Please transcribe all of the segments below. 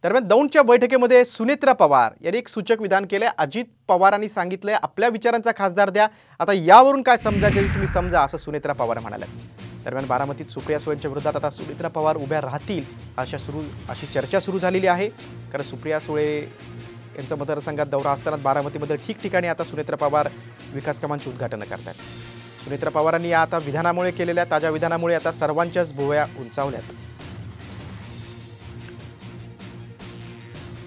दरम्यान दौंडच्या बैठकीमध्ये सुनेत्रा पवार यांनी एक सूचक विधान केले। अजित पवारांनी सांगितले आपल्या विचारांचा खासदार द्या, आता यावरून काय समजायचे तुम्ही समजा, असं सुनेत्रा पवार म्हणाल्या। दरम्यान बारामतीत सुप्रिया सुळेंच्या विरोधात आता सुनेत्रा पवार उभ्या राहतील अशी चर्चा सुरू झालेली आहे। कारण सुप्रिया सुळे यांच्या मतदारसंघात दौरा असताना बारामतीमध्ये ठिकठिकाणी आता सुनेत्रा पवार विकास कामांचे उद्घाटन करतात। सुनेत्रा पवारांनी आता विधानामुळे केलेल्या ताज्या विधानामुळे आता सर्वांच्याच भुवया उंचावल्यात।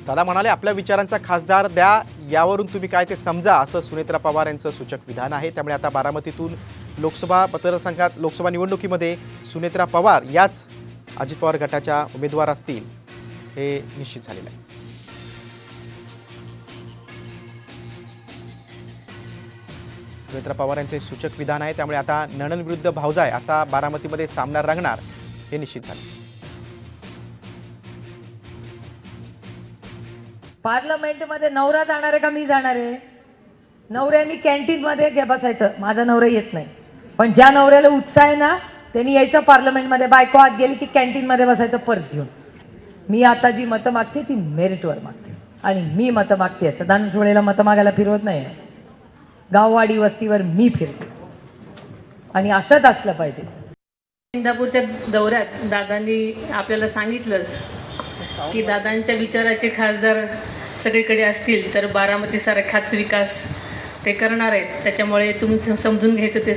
दादा म्हणाले आपल्या विचारांचा खासदार द्या, यावरून तुम्ही काय ते समजा, असं सुनेत्रा पवार यांचं सूचक विधान आहे। त्यामुळे आता बारामतीतून लोकसभा मतदारसंघात लोकसभा निवडणुकीमध्ये सुनेत्रा पवार याच अजित पवार गटाच्या उमेदवार असतील हे निश्चित झालेलं आहे। सुनेत्रा पवार यांचे सूचक विधान आहे, त्यामुळे आता नणन विरुद्ध भावजाय असा बारामतीमध्ये सामना रंगणार हे निश्चित झाले। पार्लमेंट मध्ये नवरा जाणार आहे का मी जाणार आहे? नवऱ्यानी कॅन्टीन मध्ये बसायचं, माझा नवरा येत नाही, पण ज्या नवऱ्याला उत्साह आहे ना त्यांनी यायचं पार्लमेंट मध्ये। बायको आत गेली की कॅन्टीन मध्ये बसायचं पर्स घेऊन। मी आता जी मतं मागते ती मेरिटवर मागते आणि मी मतं मागते, सदानंद सुळेला मतं मागायला फिरवत नाही। गाववाडी वस्तीवर मी फिरते आणि असंच असलं पाहिजे। इंदापूरच्या दौऱ्यात दादांनी आपल्याला सांगितलंच की दादांच्या विचाराचे खासदार सगळीकडे असतील तर बारामती सारखाच विकास ते करणार आहेत। त्याच्यामुळे तुम्ही समजून घ्यायचं ते